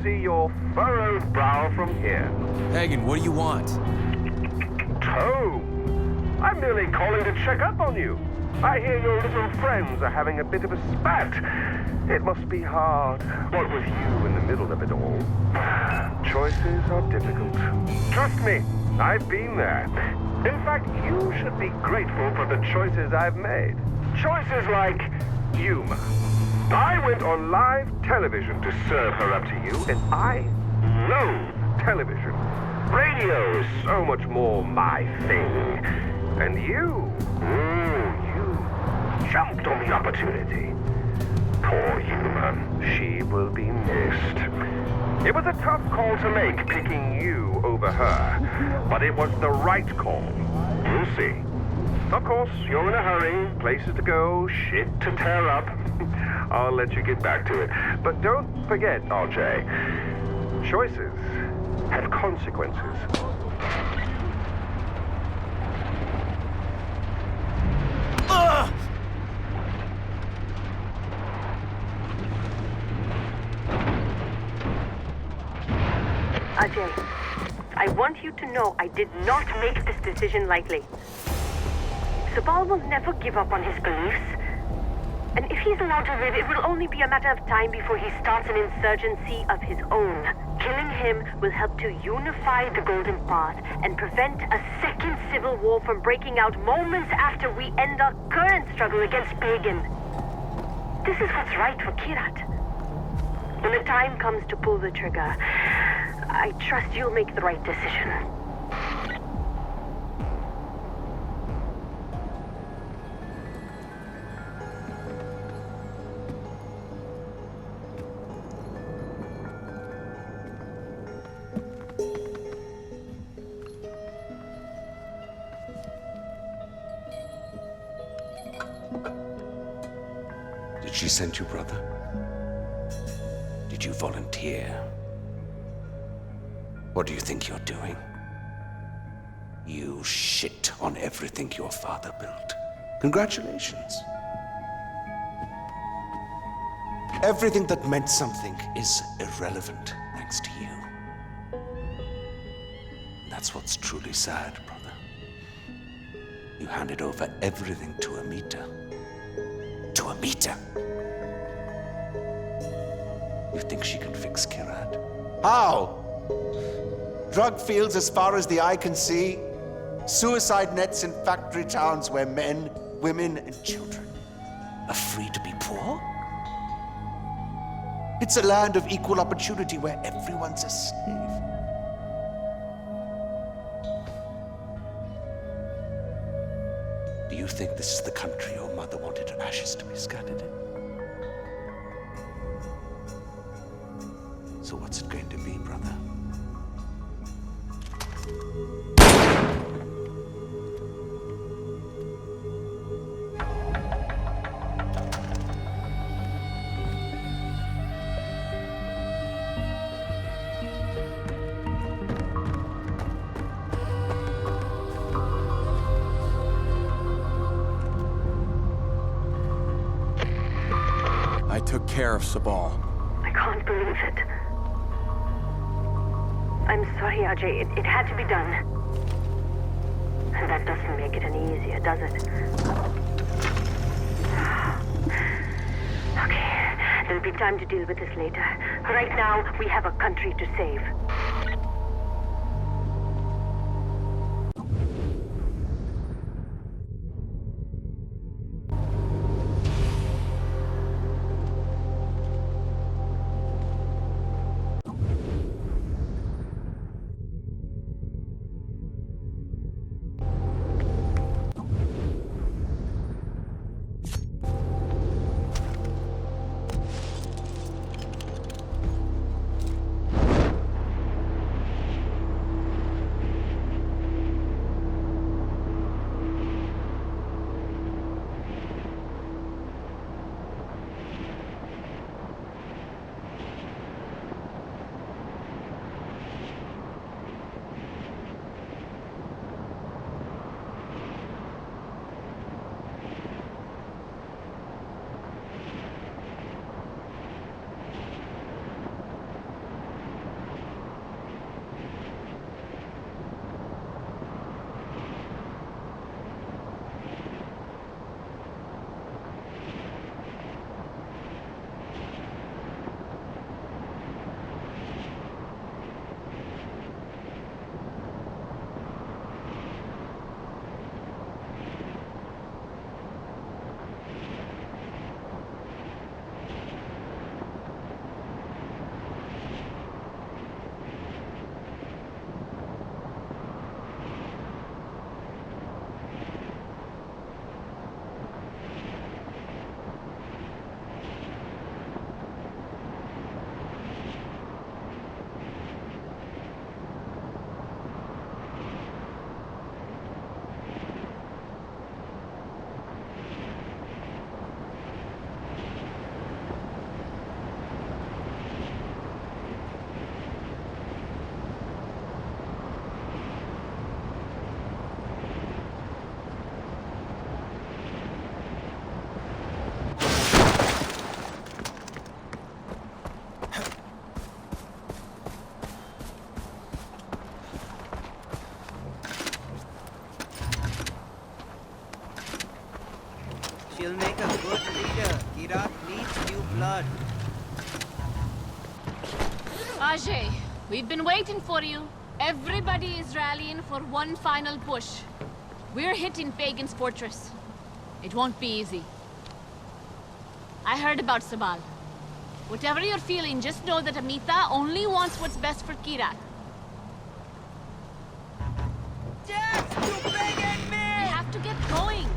see your furrowed brow from here. Hagen, what do you want? Tone, I'm merely calling to check up on you. I hear your little friends are having a bit of a spat. It must be hard, what with you in the middle of it all. Choices are difficult. Trust me, I've been there. In fact, you should be grateful for the choices I've made. Choices like humor. I went on live television to serve her up to you, and I loathe television. Radio is so much more my thing. And you jumped on the opportunity. Poor Yuma, she will be missed. It was a tough call to make, picking you over her, but it was the right call. You'll see. Of course, you're in a hurry, places to go, shit to tear up. I'll let you get back to it. But don't forget, RJ, choices have consequences. Ajay, I want you to know I did not make this decision lightly. Sabal will never give up on his beliefs. And if he's allowed to live, it will only be a matter of time before he starts an insurgency of his own. Killing him will help to unify the Golden Path and prevent a second civil war from breaking out moments after we end our current struggle against Pagan. This is what's right for Kyrat. When the time comes to pull the trigger, I trust you'll make the right decision. Did she send you, brother? Did you volunteer? What do you think you're doing? You shit on everything your father built. Congratulations. Everything that meant something is irrelevant thanks to you. And that's what's truly sad, brother. You handed over everything to Amita. To Amita. You think she can fix Kyrat? How? Drug fields as far as the eye can see. Suicide nets in factory towns where men, women, and children are free to be poor. It's a land of equal opportunity where everyone's a slave. Do you think this is the country your mother wanted her ashes to be scattered in? So what's it going to be, brother? I took care of Sabal. I can't believe it. I'm sorry, Ajay. It had to be done. And that doesn't make it any easier, does it? Okay, there'll be time to deal with this later. Right now, we have a country to save. She'll make a good leader. Kirat needs new blood. Ajay, we've been waiting for you. Everybody is rallying for one final push. We're hitting Pagan's fortress. It won't be easy. I heard about Sabal. Whatever you're feeling, just know that Amita only wants what's best for Kirat. Death to Pagan We men! have to get going.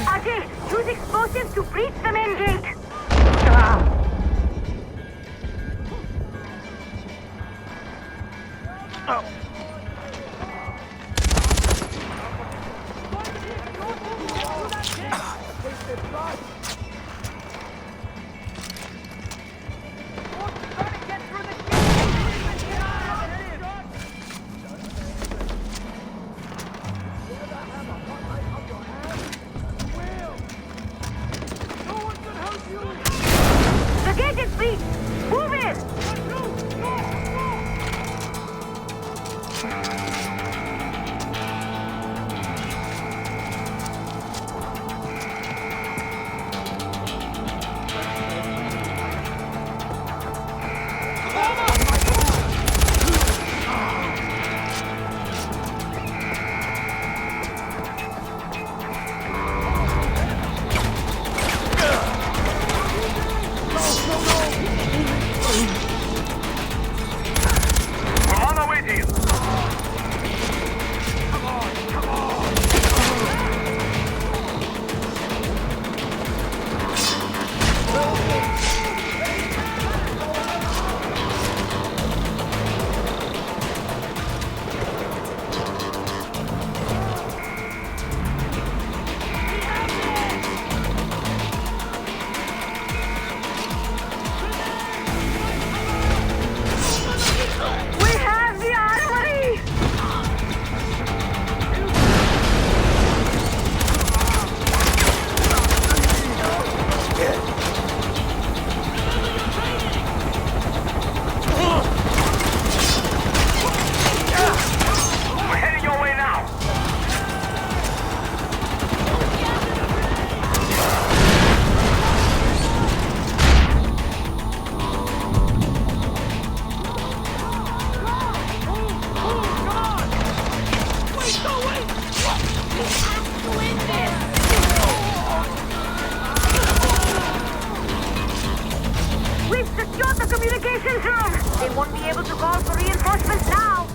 Ajay, use explosives to breach the main gate. The gate is breached. Move it. We're on our way to you. We have the armory. We're heading your way now. We've secured the communications room. They won't be able to call for reinforcements now.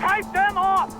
Fight them off!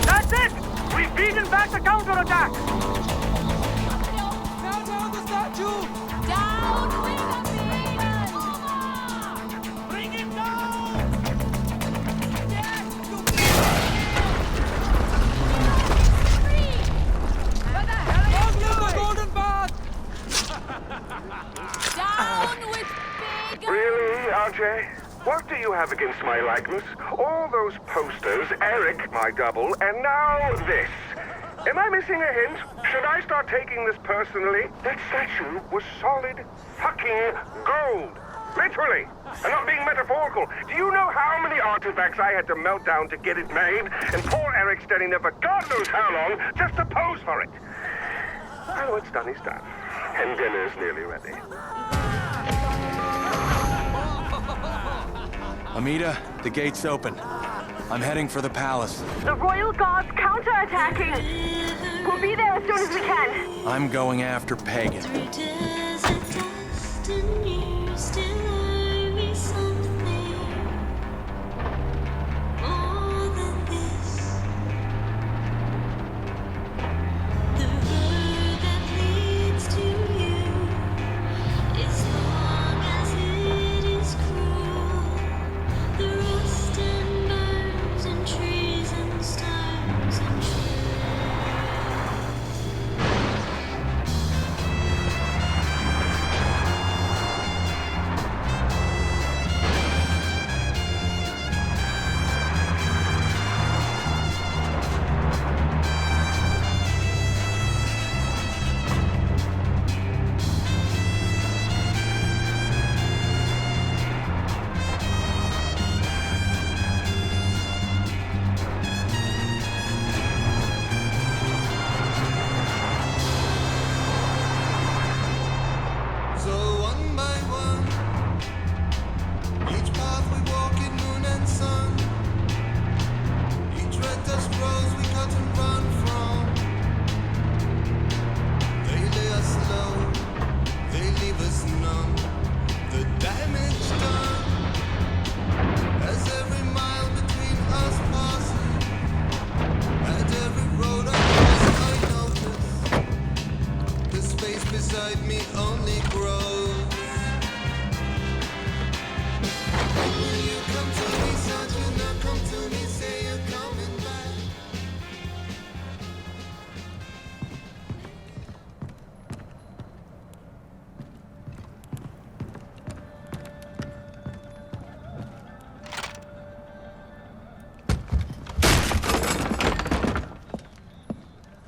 That's it! We've beaten back the counterattack! Now down the statue! Down with the Pagans! Bring him down! What the hell are you The golden path! down with Pagans? Really, RJ? What do you have against my likeness? All those posters, Eric, my double, and now this. Am I missing a hint? Should I start taking this personally? That statue was solid fucking gold. Literally. I'm not being metaphorical. Do you know how many artifacts I had to melt down to get it made? And poor Eric standing there for God knows how long just to pose for it. Well, what's done is done. And dinner's nearly ready. Amita, the gate's open. I'm heading for the palace. The Royal Guard's counterattacking. We'll be there as soon as we can. I'm going after Pagan.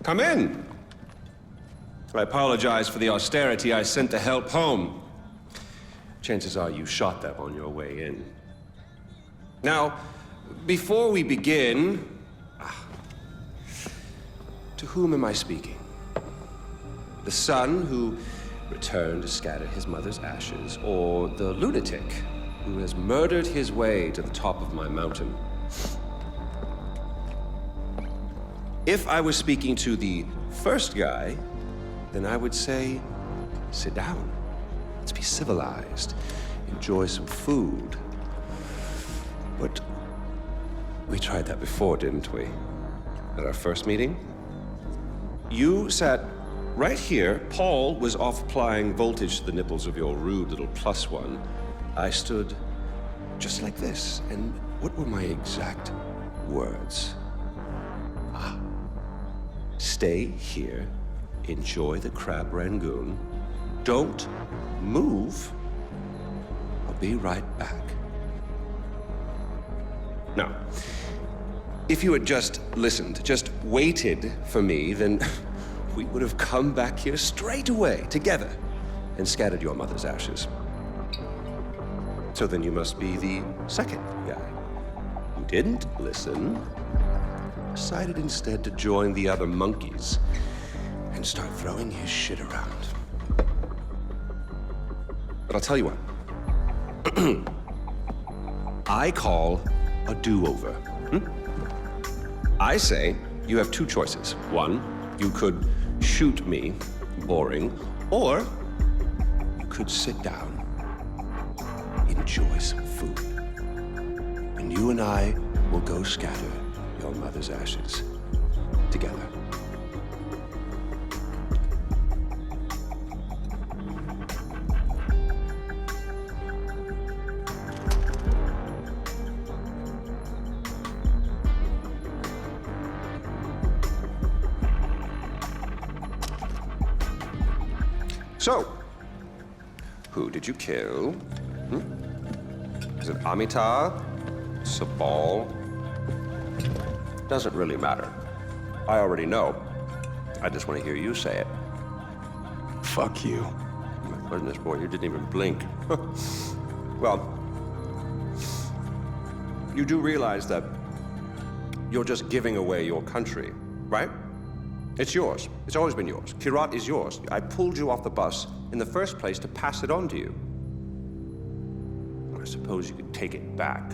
Come in. I apologize for the austerity I sent to help home. Chances are you shot them on your way in. Now, before we begin, to whom am I speaking? The son who returned to scatter his mother's ashes, or the lunatic who has murdered his way to the top of my mountain? If I was speaking to the first guy, then I would say, sit down. Let's be civilized. Enjoy some food. But we tried that before, didn't we? At our first meeting? You sat right here. Paul was off applying voltage to the nipples of your rude little +1. I stood just like this. And what were my exact words? Stay here, enjoy the crab rangoon, don't move, I'll be right back. Now, if you had just listened, just waited for me, then we would have come back here straight away, together, and scattered your mother's ashes. So then you must be the second guy who didn't listen, decided instead to join the other monkeys and start throwing his shit around. But I'll tell you what. I call a do-over. I say you have two choices. One, you could shoot me, boring, or you could sit down, enjoy some food, and you and I will go scatter your mother's ashes together. So, who did you kill? Is it Amitabh? Sabal? Doesn't really matter. I already know. I just want to hear you say it. Fuck you. My goodness, boy, you didn't even blink. Well, you do realize that you're just giving away your country, right? It's yours. It's always been yours. Kyrat is yours. I pulled you off the bus in the first place to pass it on to you. I suppose you could take it back.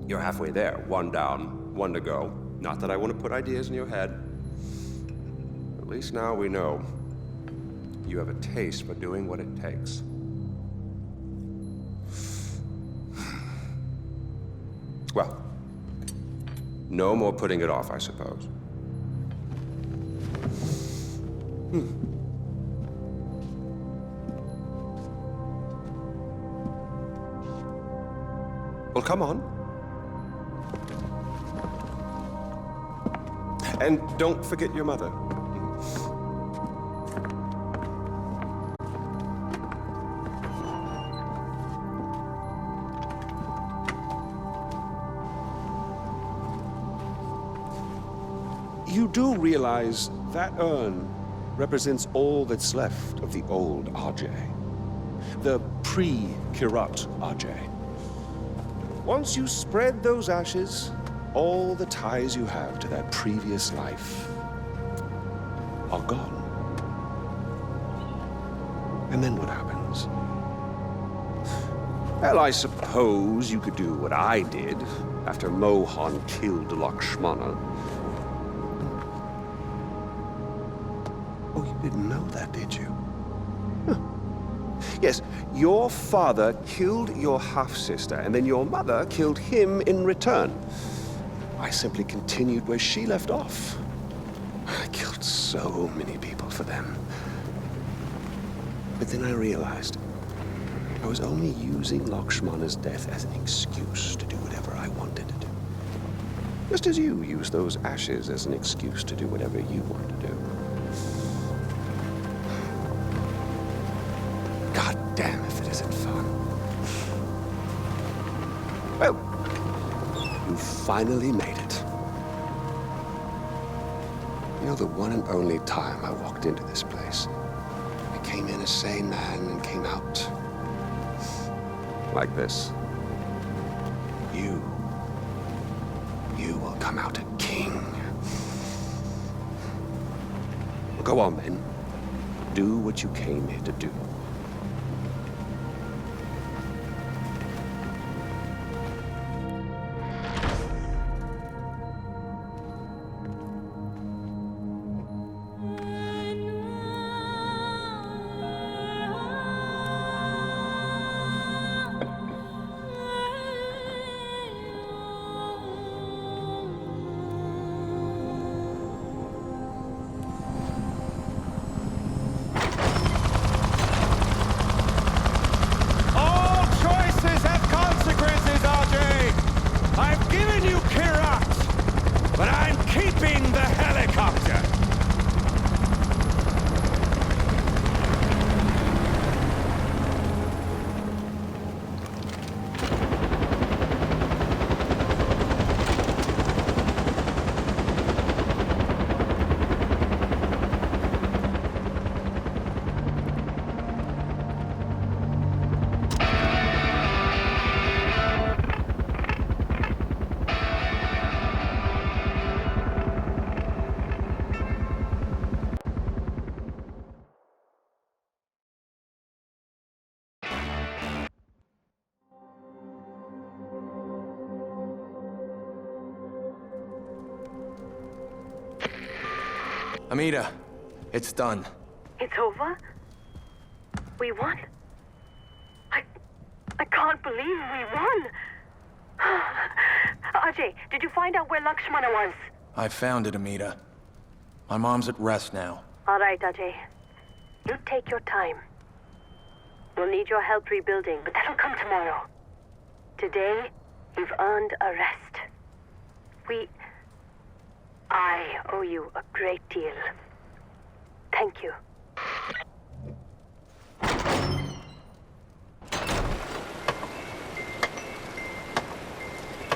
You're halfway there. One down, one to go. Not that I want to put ideas in your head. At least now we know you have a taste for doing what it takes. Well, no more putting it off, I suppose. Well, come on. And don't forget your mother. You do realize that urn represents all that's left of the old Ajay. The pre-Kyrat Ajay. Once you spread those ashes, all the ties you have to that previous life are gone. And then what happens? Well, I suppose you could do what I did after Mohan killed Lakshmana. Oh, you didn't know that, did you? Huh. Yes, your father killed your half-sister, and then your mother killed him in return. I simply continued where she left off. I killed so many people for them. But then I realized I was only using Lakshmana's death as an excuse to do whatever I wanted to do. Just as you use those ashes as an excuse to do whatever you want to do. God damn if it isn't fun. Well, you finally made it. You know, the one and only time I walked into this place, I came in a sane man and came out like this. You will come out a king. Well, go on, then. Do what you came here to do. But I'm keeping the helicopter! Amita, it's done. It's over? We won? I can't believe we won! Ajay, did you find out where Lakshmana was? I found it, Amita. My mom's at rest now. All right, Ajay. You take your time. We'll need your help rebuilding, but that'll come tomorrow. Today, you've earned a rest. I owe you a great deal. Thank you.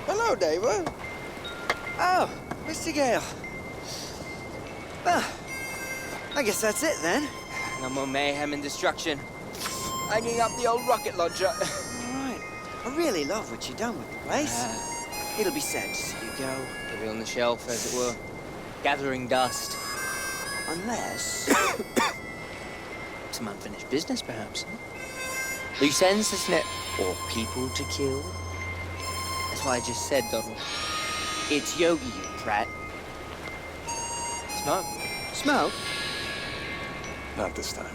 Hello, David. Oh, Mr. Gale. Well, I guess that's it then. No more mayhem and destruction. Hanging up the old rocket launcher. All right. I really love what you've done with the place. It'll be sad to see you go. It'll be on the shelf, as it were. Gathering dust. Unless... Some unfinished business, perhaps. Loose ends, isn't it? Or people to kill. That's what I just said, Donald. It's Yogi, you prat. Smoke? Smoke? Not this time.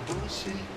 bullshit.